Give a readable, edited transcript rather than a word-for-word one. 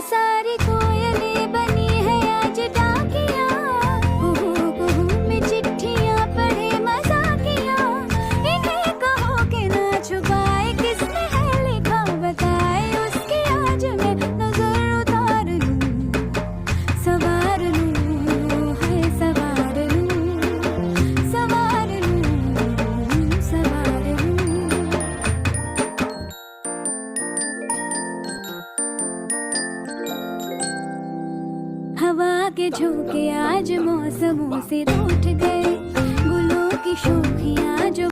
सारी कोयलें बनी है आज डाकियाँ, कुहू में चिट्ठियाँ पढ़े मजाकियाँ। इन्हें कहो कि ना छुपाए किसने है लिखा बताए, उसकी आज मैं नजर उतार लूं, सवार लूं, है सवार लूं, सवार लूं, सवार लूं। हवा के झोंके आज मौसमों से रूठ गए, गुलों की शोखियाँ जो